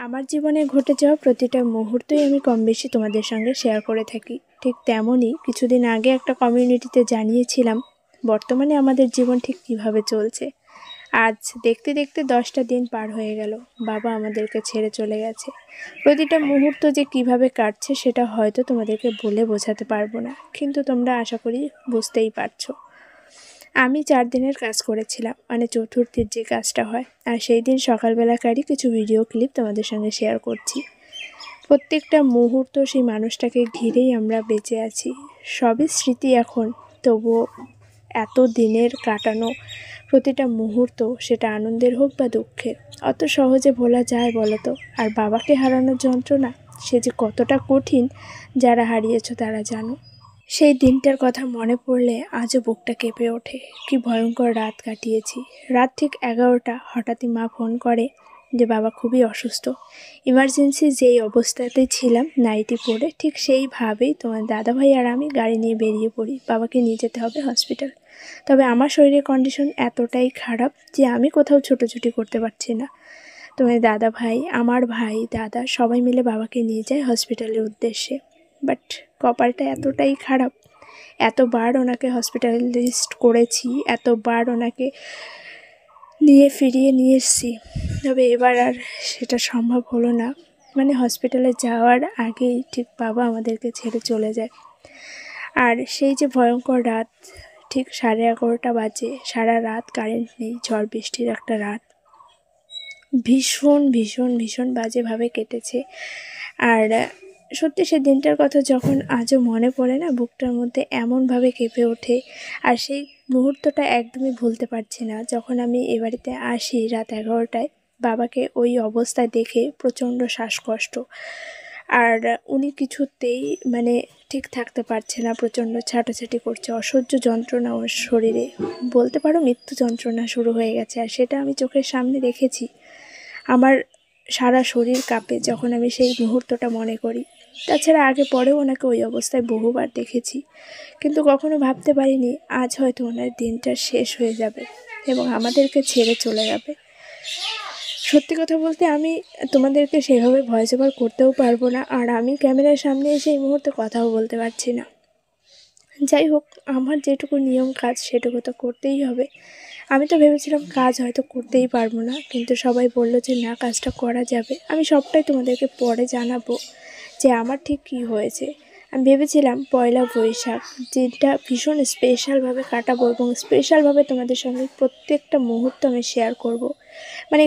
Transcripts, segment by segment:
আমার জীবনে ঘটে যাওয়া প্রতিটা মুহূর্তই আমি কম বেশি তোমাদের সঙ্গে শেয়ার করে থাকি। ঠিক তেমনই কিছুদিন আগে একটা কমিউনিটিতে জানিয়েছিলাম বর্তমানে আমাদের জীবন ঠিক কিভাবে চলছে। আজ দেখতে দেখতে 10টা দিন পার হয়ে গেল, বাবা আমাদেরকে ছেড়ে চলে গেছে। প্রতিটা মুহূর্ত যে কিভাবে কাটছে সেটা হয়তো তোমাদেরকে বলে বোঝাতে পারবো না, কিন্তু তোমরা আশা করি বুঝতেই পারছো। আমি 4 দিনের কাজ করেছিলাম, মানে চতুর্থীর যে কাজটা হয়, আর সেই দিন সকালবেলাকারই কিছু ভিডিও ক্লিপ তোমাদের সঙ্গে শেয়ার করছি। প্রত্যেকটা মুহূর্ত সেই মানুষটাকে ঘিরেই আমরা বেঁচে আছি। সবই স্মৃতি এখন, তবুও এত দিনের কাটানো প্রতিটা মুহূর্ত, সেটা আনন্দের হোক বা দুঃখের, অত সহজে ভোলা যায় বলো তো? আর বাবাকে হারানোর যন্ত্রণা, সে যে কতটা কঠিন, যারা হারিয়েছো তারা জানো। সেই দিনটার কথা মনে পড়লে আজও বুকটা কেঁপে ওঠে। কি ভয়ঙ্কর রাত কাটিয়েছি। রাত ঠিক 11টা হঠাৎই মা ফোন করে যে বাবা খুবই অসুস্থ। ইমার্জেন্সি যেই অবস্থাতে ছিলাম নাইটি পরে, ঠিক সেইভাবেই তোমার দাদাভাই আর আমি গাড়ি নিয়ে বেরিয়ে পড়ি। বাবাকে নিয়ে যেতে হবে হসপিটাল। তবে আমার শরীরের কন্ডিশন এতটাই খারাপ যে আমি কোথাও ছোটোছুটি করতে পারছি না। তোমার দাদাভাই, আমার ভাই, দাদা সবাই মিলে বাবাকে নিয়ে যায় হসপিটালের উদ্দেশ্যে। বাট কপালটা এতটাই খারাপ, এতবার ওনাকে হসপিটালাইজড করেছি, এতবার ওনাকে ফিরিয়ে নিয়ে এসেছি, তবে এবার আর সেটা সম্ভব হলো না। মানে হসপিটালে যাওয়ার আগেই ঠিক বাবা আমাদেরকে ছেড়ে চলে যায়। আর সেই যে ভয়ঙ্কর রাত, ঠিক 11:30 বাজে, সারা রাত কারেন্ট নেই, ঝড় বৃষ্টির একটা রাত। ভীষণ ভীষণ ভীষণ বাজেভাবে কেটেছে। আর সত্যি সে দিনটার কথা যখন আজও মনে পড়ে না, বুকটার মধ্যে এমনভাবে কেঁপে ওঠে। আর সেই মুহূর্তটা একদমই ভুলতে পারছি না, যখন আমি এ বাড়িতে আসি রাত 11টায়। বাবাকে ওই অবস্থায় দেখে প্রচণ্ড শ্বাসকষ্ট, আর উনি কিছুতেই ঠিক থাকতে পারছে না, প্রচণ্ড ছাটাছাটি করছে, অসহ্য যন্ত্রণা ওর শরীরে, বলতে পারো মৃত্যু যন্ত্রণা শুরু হয়ে গেছে। আর সেটা আমি চোখের সামনে দেখেছি। আমার সারা শরীর কাঁপে যখন আমি সেই মুহূর্তটা মনে করি। তাছাড়া আগে পরেও ওনাকে ওই অবস্থায় বহুবার দেখেছি, কিন্তু কখনো ভাবতে পারিনি আজ হয়তো ওনার দিনটা শেষ হয়ে যাবে এবং আমাদেরকে ছেড়ে চলে যাবে। সত্যি কথা বলতে আমি তোমাদেরকে সেভাবে ভয়েস ওভার করতেও পারবো না, আর আমি ক্যামেরার সামনে এসে এই মুহূর্তে কথাও বলতে পারছি না। যাই হোক, আমার যেটুকু নিয়ম কাজ সেটুকু তো করতেই হবে। আমি তো ভেবেছিলাম কাজ হয়তো করতেই পারবো না, কিন্তু সবাই বললো যে না, কাজটা করা যাবে। আমি সবটাই তোমাদেরকে পরে জানাবো যে আমার ঠিক কী হয়েছে। আমি ভেবেছিলাম পয়লা বৈশাখ দিনটা ভীষণ স্পেশালভাবে কাটাবো এবং স্পেশালভাবে তোমাদের সঙ্গে প্রত্যেকটা মুহূর্ত আমি শেয়ার করব।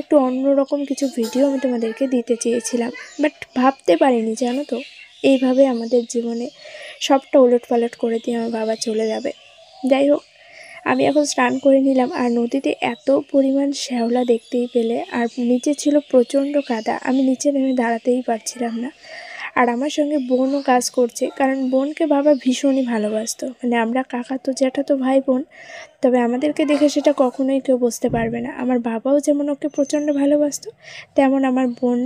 একটু অন্যরকম কিছু ভিডিও আমি তোমাদেরকে দিতে চেয়েছিলাম, বাট ভাবতে পারিনি জানো তো, এইভাবে আমাদের জীবনে সবটা উলটপালট করে দিয়ে আমার বাবা চলে যাবে। যাই হোক, আমি এখন স্নান করে নিলাম, আর নদীতে এত পরিমাণ শ্যাওলা দেখতেই পেলে, আর নিচে ছিল প্রচণ্ড কাদা, আমি নিচে নেমে দাঁড়াতেই পারছিলাম না। আর আমার সঙ্গে বোনও কাজ করছে, কারণ বোনকে বাবা ভীষণই ভালোবাসতো। আমরা কাকাতো জ্যাঠাতো ভাই বোন, তবে আমাদেরকে দেখে সেটা কখনোই কেউ বুঝতে পারবে না। আমার বাবাও যেমন ওকে প্রচণ্ড ভালোবাসতো, তেমন আমার বোন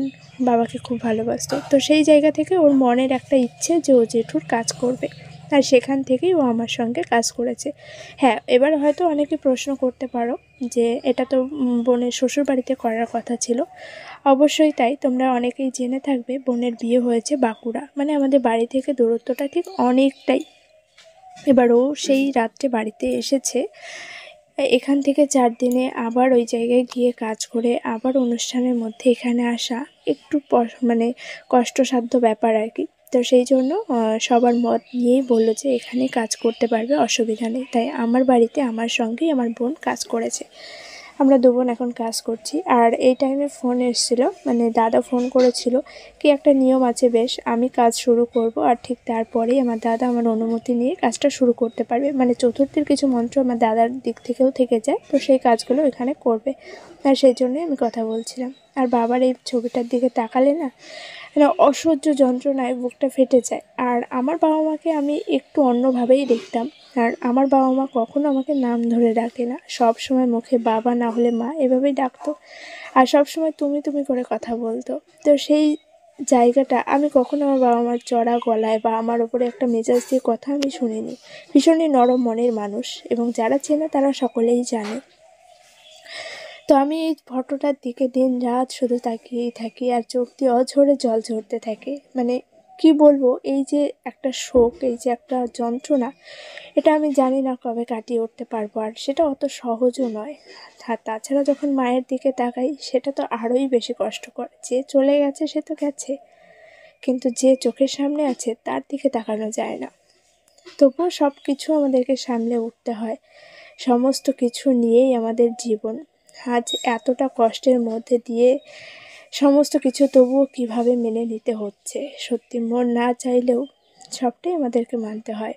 বাবাকে খুব ভালোবাসতো। তো সেই জায়গা থেকে ওর মনের একটা ইচ্ছে যে ও জেঠুর কাজ করবে, আর সেখান থেকেই ও আমার সঙ্গে কাজ করেছে। হ্যাঁ, এবার হয়তো অনেকে প্রশ্ন করতে পারো যে এটা তো বোনের শ্বশুর বাড়িতে করার কথা ছিল। অবশ্যই তাই, তোমরা অনেকেই জেনে থাকবে বোনের বিয়ে হয়েছে বাঁকুড়া, আমাদের বাড়ি থেকে দূরত্বটা ঠিক অনেকটাই। এবার ও সেই রাত্রে বাড়িতে এসেছে, এখান থেকে 4 দিনে আবার ওই জায়গায় গিয়ে কাজ করে আবার অনুষ্ঠানের মধ্যে এখানে আসা একটু কষ্টসাধ্য ব্যাপার আর কি। তো সেই জন্য সবার মত নিয়েই বললো যে এখানে কাজ করতে পারবে, অসুবিধা নেই। তাই আমার বাড়িতে আমার সঙ্গেই আমার বোন কাজ করেছে। আমরা 2 বোন এখন কাজ করছি। আর এই টাইমে ফোন এসেছিলো, দাদা ফোন করেছিল কি একটা নিয়ম আছে বেশ, আমি কাজ শুরু করব, আর ঠিক তারপরেই আমার দাদা আমার অনুমতি নিয়ে কাজটা শুরু করতে পারবে। চতুর্থীর কিছু মন্ত্র আমার দাদার দিক থেকেও থেকে যায়, তো সেই কাজগুলো এখানে করবে। আর সেই জন্যই আমি কথা বলছিলাম। আর বাবার এই ছবিটার দিকে তাকালে না, অসহ্য যন্ত্রণায় বুকটা ফেটে যায়। আর আমার বাবা মাকে আমি একটু অন্যভাবেই দেখতাম, আর আমার বাবা মা কখনো আমাকে নাম ধরে ডাকে না, সব সময় মুখে বাবা না হলে মা এভাবেই ডাকতো, আর সব সময় তুমি তুমি করে কথা বলতো। তো সেই জায়গাটা আমি কখনো আমার বাবা মার চড়া গলায় বা আমার ওপরে একটা মেজাজ দিয়ে কথা আমি শুনিনি। ভীষণই নরম মনের মানুষ, এবং যারা চেনে তারা সকলেই জানে। তো আমি এই ফটোটার দিকে দিন রাত শুধু তাকিয়েই থাকি, আর চোখ দিয়ে অঝরে জল ঝরতে থাকে। মানে কি বলবো, এই যে একটা শোক, এই যে একটা যন্ত্রণা, এটা আমি জানি না কবে কাটিয়ে উঠতে পারবো, আর সেটা অত সহজও নয়। আর তাছাড়া যখন মায়ের দিকে তাকাই, সেটা তো আরোই বেশি কষ্টকর। যে চলে গেছে সে তো গেছে, কিন্তু যে চোখের সামনে আছে তার দিকে তাকানো যায় না। তবুও সব কিছু আমাদেরকে সামলে উঠতে হয়, সমস্ত কিছু নিয়েই আমাদের জীবন। আজ এতটা কষ্টের মধ্যে দিয়ে সমস্ত কিছু তবুও কিভাবে মেনে নিতে হচ্ছে, সত্যি মন না চাইলেও সবটাই আমাদেরকে মানতে হয়।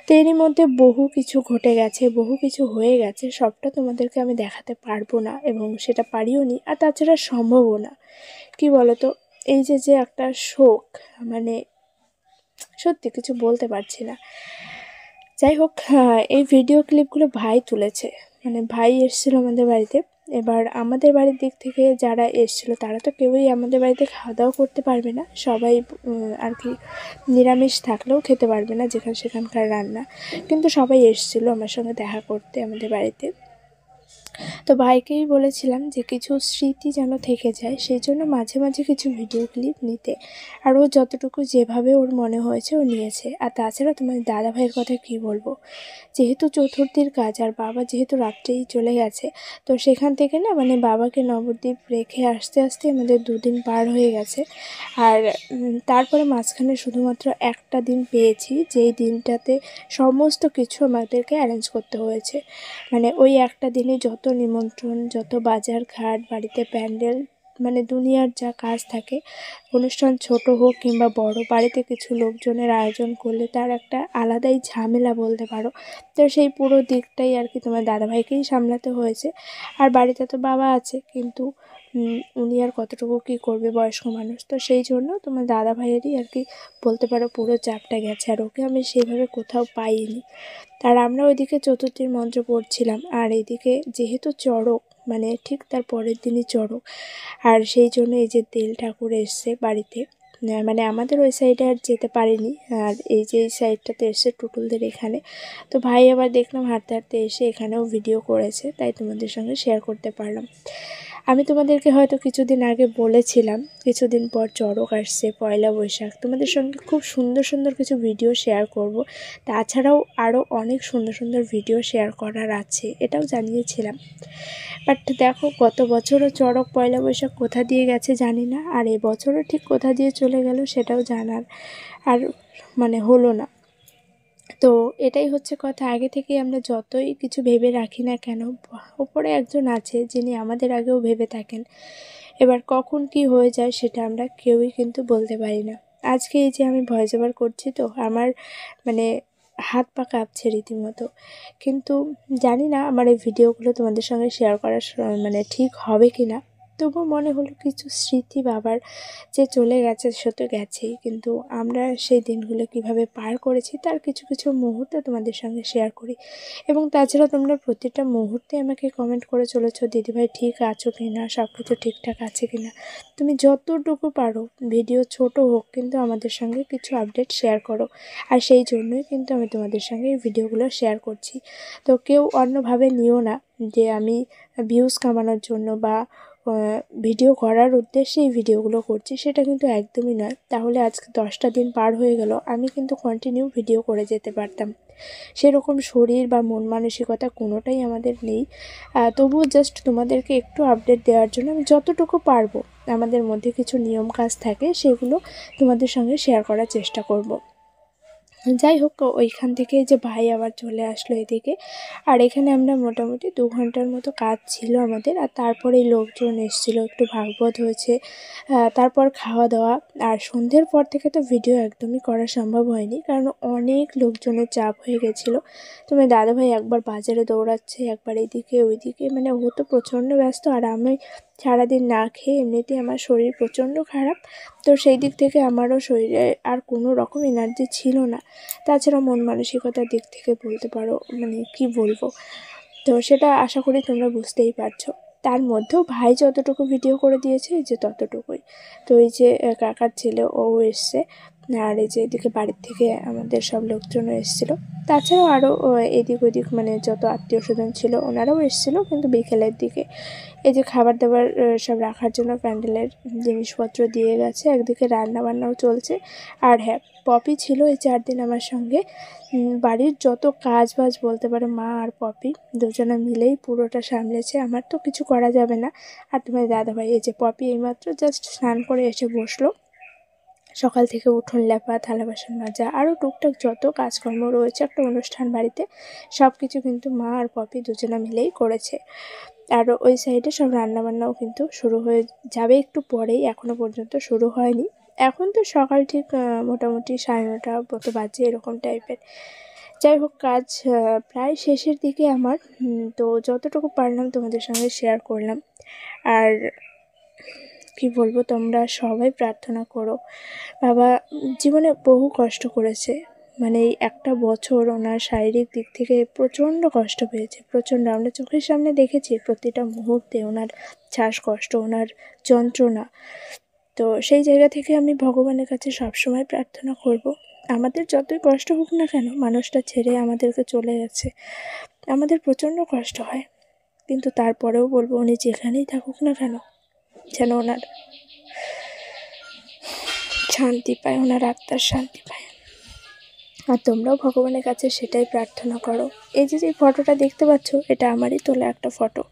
তো এরই মধ্যে বহু কিছু ঘটে গেছে, বহু কিছু হয়ে গেছে, সবটা তোমাদেরকে আমি দেখাতে পারবো না, এবং সেটা পারিও নি, আর তাছাড়া সম্ভবও না। কি বলতো, এই যে যে একটা শোক, মানে সত্যি কিছু বলতে পারছি না। যাই হোক, এই ভিডিও ক্লিপগুলো ভাই তুলেছে, মানে ভাই এসেছিলো আমাদের বাড়িতে। এবার আমাদের বাড়ির দিক থেকে যারা এসেছিলো তারা তো কেউই আমাদের বাড়িতে খাওয়া দাওয়া করতে পারবে না, সবাই আর কি নিরামিষ থাকলেও খেতে পারবে না, যেখানে সেখানকার রান্না। কিন্তু সবাই এসেছিলো আমার সঙ্গে দেখা করতে আমাদের বাড়িতে। তো ভাইকেই বলেছিলাম যে কিছু স্মৃতি যেন থেকে যায়, সেই জন্য মাঝে মাঝে কিছু ভিডিও ক্লিপ নিতে। আর ও যতটুকু যেভাবে ওর মনে হয়েছে ও নিয়েছে। আর তাছাড়া তোমার দাদা ভাইয়ের কথা কী বলবো, যেহেতু চতুর্থীর কাজ, আর বাবা যেহেতু রাত্রেই চলে গেছে, তো সেখান থেকে না মানে বাবাকে নবদ্বীপ রেখে আসতে আসতে আমাদের 2 দিন পার হয়ে গেছে। আর তারপরে মাঝখানে শুধুমাত্র একটা দিন পেয়েছি, যেই দিনটাতে সমস্ত কিছু আমাদেরকে অ্যারেঞ্জ করতে হয়েছে। মানে ওই একটা দিনে যত নিমন্ত্রণ, যত বাজার ঘাট, বাড়িতে প্যান্ডেল, মানে দুনিয়ার যা কাজ থাকে, অনুষ্ঠান ছোট হোক কিংবা বড়, বাড়িতে কিছু লোকজনের আয়োজন করলে তার একটা আলাদাই ঝামেলা বলতে পারো। তো সেই পুরো দিকটাই আর কি তোমার দাদাভাইকেই সামলাতে হয়েছে। আর বাড়িতে তো বাবা আছে, কিন্তু উনি আর কতটুকু কী করবে, বয়স্ক মানুষ। তো সেই জন্য তোমার দাদাভাইয়েরই আর কি বলতে পারো পুরো চাপটা গেছে, আর ওকে আমি সেইভাবে কোথাও পাইনি। আর আমরা ওইদিকে চতুর্থীর মন্ত্র পড়ছিলাম, আর এইদিকে যেহেতু চড়ক, মানে ঠিক তার পরের দিনই চড়ক, আর সেই জন্য এই যে তেল ঠাকুর এসছে বাড়িতে, মানে আমাদের ওই সাইডে আর যেতে পারিনি, আর এই যে এই সাইডটাতে এসছে টুটুলদের এখানে। তো ভাই আবার দেখলাম হাঁটতে হাঁটতে এসে এখানেও ভিডিও করেছে, তাই তোমাদের সঙ্গে শেয়ার করতে পারলাম। আমি তোমাদেরকে হয়তো কিছুদিন আগে বলেছিলাম কিছুদিন পর চড়ক আসছে, পয়লা বৈশাখ, তোমাদের সঙ্গে খুব সুন্দর সুন্দর কিছু ভিডিও শেয়ার করব। তাছাড়াও আরও অনেক সুন্দর সুন্দর ভিডিও শেয়ার করার আছে, এটাও জানিয়েছিলাম। বাট দেখো, গত বছরও চড়ক পয়লা বৈশাখ কোথা দিয়ে গেছে জানি না, আর এবছরও ঠিক কোথা দিয়ে চলে গেল সেটাও জানার আর মানে হলো না। তো এটাই হচ্ছে কথা, আগে থেকেই আমরা যতই কিছু ভেবে রাখি না কেন, ওপরে একজন আছে যিনি আমাদের আগেও ভেবে থাকেন। এবার কখন কি হয়ে যায় সেটা আমরা কেউই কিন্তু বলতে পারি না। আজকে এই যে আমি ভয়েস ওভার করছি, তো আমার মানে হাত পা কাঁপছে রীতিমতো, কিন্তু জানি না আমার এই ভিডিওগুলো তোমাদের সঙ্গে শেয়ার করা মানে ঠিক হবে কি না। তবুও মনে হলো কিছু স্মৃতি বাবার যে চলে গেছে সে তো গেছেই, কিন্তু আমরা সেই দিনগুলো কিভাবে পার করেছি তার কিছু কিছু মুহূর্ত তোমাদের সঙ্গে শেয়ার করি। এবং তাছাড়া তোমরা প্রতিটা মুহূর্তে আমাকে কমেন্ট করে চলেছো, দিদিভাই ঠিক আছো কি না, সব কিছু ঠিকঠাক আছে কি না। তুমি যতটুকু পারো, ভিডিও ছোট হোক, কিন্তু আমাদের সঙ্গে কিছু আপডেট শেয়ার করো, আর সেই জন্যই কিন্তু আমি তোমাদের সঙ্গে এই ভিডিওগুলো শেয়ার করছি। তো কেউ অন্যভাবে নিও না যে আমি ভিউজ কামানোর জন্য বা ভিডিও করার উদ্দেশ্যে এই ভিডিওগুলো করছি, সেটা কিন্তু একদমই নয়। তাহলে আজকে 10টা দিন পার হয়ে গেল, আমি কিন্তু কন্টিনিউ ভিডিও করে যেতে পারতাম। সেরকম শরীর বা মন মানসিকতা কোনোটাই আমাদের নেই। তবুও জাস্ট তোমাদেরকে একটু আপডেট দেওয়ার জন্য আমি যতটুকু পারবো, আমাদের মধ্যে কিছু নিয়ম কাজ থাকে, সেগুলো তোমাদের সঙ্গে শেয়ার করার চেষ্টা করব। যাই হোক, ওইখান থেকে যে ভাই আবার চলে আসলো এদিকে, আর এখানে আমরা মোটামুটি 2 ঘন্টার মতো কাজ ছিল আমাদের। আর তারপরে লোকজন এসেছিলো, একটু ভাগবত হয়েছে, তারপর খাওয়া দাওয়া। আর সন্ধ্যের পর থেকে তো ভিডিও একদমই করা সম্ভব হয়নি, কারণ অনেক লোকজনের চাপ হয়ে গেছিলো। তোমার দাদাভাই একবার বাজারে দৌড়াচ্ছে, একবার এদিকে ওইদিকে, মানে ও তো প্রচণ্ড ব্যস্ত, আর আমি সারাদিন না খেয়ে এমনিতেই আমার শরীর প্রচণ্ড খারাপ। তো সেই দিক থেকে আমারও শরীরে আর কোনো রকম এনার্জি ছিল না। তাছাড়া মন মানসিকতার দিক থেকে বলতে পারো মানে কি বলবো, তো সেটা আশা করি তোমরা বুঝতেই পারছো। তার মধ্যেও ভাই যতটুকু ভিডিও করে দিয়েছে এই যে ততটুকুই। তো এই যে কাকার ছেলে ও এসছে, আর এই যে এদিকে বাড়ির থেকে আমাদের সব লোকজন এসেছিলো, তাছাড়াও আরও এদিক ওদিক মানে যত আত্মীয় স্বজন ছিল ওনারাও এসেছিলো, কিন্তু বিকেলের দিকে। এই যে খাবার দাবার সব রাখার জন্য প্যান্ডেলের জিনিসপত্র দিয়ে গেছে, একদিকে রান্না বান্নাও চলছে। আর হ্যাঁ, পপি ছিল এই 4 দিন আমার সঙ্গে। বাড়ির যত কাজ বাজ বলতে পারো মা আর পপি দুজনে মিলেই পুরোটা সামলেছে, আমার তো কিছু করা যাবে না। আর তোমার দাদাভাই, এই যে পপি এইমাত্র জাস্ট স্নান করে এসে বসলো। সকাল থেকে উঠোন লেপা, থালা বাসন মাজা, আরও টুকটাক যত কাজকর্ম রয়েছে একটা অনুষ্ঠান বাড়িতে, সব কিছু কিন্তু মা আর পপি দুজনে মিলেই করেছে। আর ওই সাইডে সব রান্নাবান্নাও কিন্তু শুরু হয়ে যাবে একটু পরেই, এখনও পর্যন্ত শুরু হয়নি। এখন তো সকাল ঠিক মোটামুটি 9:30 মতো বাজে এরকম টাইপের। যাই হোক, কাজ প্রায় শেষের দিকে আমার। তো যতটুকু পারলাম তোমাদের সঙ্গে শেয়ার করলাম। আর কি বলবো, তোমরা সবাই প্রার্থনা করো। বাবা জীবনে বহু কষ্ট করেছে, মানে এই একটা বছর ওনার শারীরিক দিক থেকে প্রচণ্ড কষ্ট পেয়েছে, প্রচণ্ড। আমরা চোখের সামনে দেখেছি প্রতিটা মুহূর্তে ওনার শ্বাসকষ্ট, ওনার যন্ত্রণা। তো সেই জায়গা থেকে আমি ভগবানের কাছে সবসময় প্রার্থনা করব, আমাদের যতই কষ্ট হোক না কেন, মানুষটা ছেড়ে আমাদেরকে চলে গেছে, আমাদের প্রচণ্ড কষ্ট হয়, কিন্তু তারপরেও বলবো উনি যেখানেই থাকুক না কেন যেন ওনার শান্তি পায়, ওনার আত্মার শান্তি পায়। আর তোমরাও ভগবানের কাছে সেটাই প্রার্থনা করো। এই যে ফটোটা দেখতে পাচ্ছ, এটা আমারই তোলা একটা ফটো।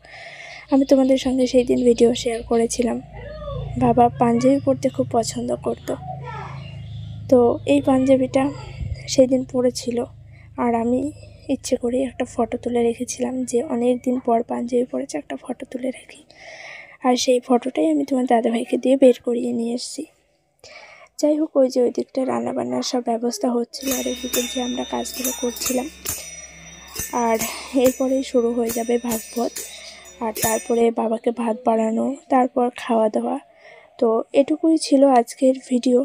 আমি তোমাদের সঙ্গে সেই দিন ভিডিও শেয়ার করেছিলাম। বাবা পাঞ্জাবি পরতে খুব পছন্দ করতো, তো এই পাঞ্জাবিটা সেই দিন পরেছিল। আর আমি ইচ্ছে করেই একটা ফটো তুলে রেখেছিলাম যে অনেক দিন পর পাঞ্জাবি পরেছে, একটা ফটো তুলে রাখি। আর সেই ফটোটাই আমি তোমার দাদাভাইকে দিয়ে বের করিয়ে নিয়ে এসেছি। যাই হোক, ওই যে ওই দিকটা রান্নাবান্নার সব ব্যবস্থা হচ্ছিল, আর এদিকে যে আমরা কাজগুলো করছিলাম। আর এরপরেই শুরু হয়ে যাবে ভাগবত, আর তারপরে বাবাকে ভাত বাড়ানো, তারপর খাওয়া দাওয়া। তো এটুকুই ছিল আজকের ভিডিও।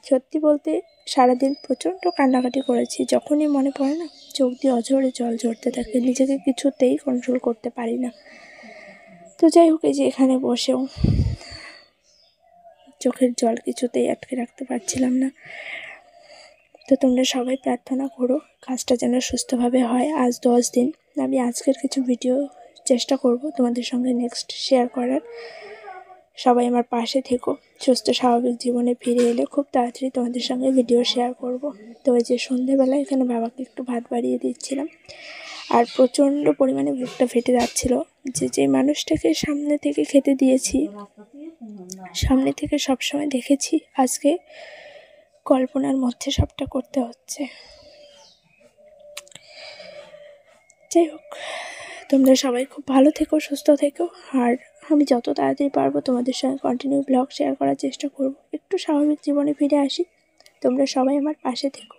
সত্যি বলতে সারাদিন প্রচণ্ড কান্নাকাটি করেছি, যখনই মনে পড়ে না চোখ দিয়ে অঝরে জল ঝরতে থাকে, নিজেকে কিছুতেই কন্ট্রোল করতে পারি না। তো যাই হোক, এই যে এখানে বসেও চোখের জল কিছুতেই আটকে রাখতে পারছিলাম না। তো তোমরা সবাই প্রার্থনা করো কাজটা যেন সুস্থভাবে হয়। আজ 10 দিন, আমি আজকের কিছু ভিডিও চেষ্টা করব তোমাদের সঙ্গে নেক্সট শেয়ার করার। সবাই আমার পাশে থেকো, সুস্থ স্বাভাবিক জীবনে ফিরে এলে খুব তাড়াতাড়ি তোমাদের সঙ্গে ভিডিও শেয়ার করব। তো ওই যে সন্ধেবেলা এখানে বাবাকে একটু ভাত বাড়িয়ে দিচ্ছিলাম, আর প্রচণ্ড পরিমাণে বুকটা ফেটে যাচ্ছিল যে মানুষটাকে সামনে থেকে খেতে দিয়েছি, সামনে থেকে সবসময় দেখেছি, আজকে কল্পনার মধ্যে সবটা করতে হচ্ছে। যাই হোক, তোমরা সবাই খুব ভালো থেকো, সুস্থ থেকো। আর আমি যত তাড়াতাড়ি পারবো তোমাদের সঙ্গে কন্টিনিউ ব্লগ শেয়ার করার চেষ্টা করব। একটু স্বাভাবিক জীবনে ফিরে আসি, তোমরা সবাই আমার পাশে থেকো।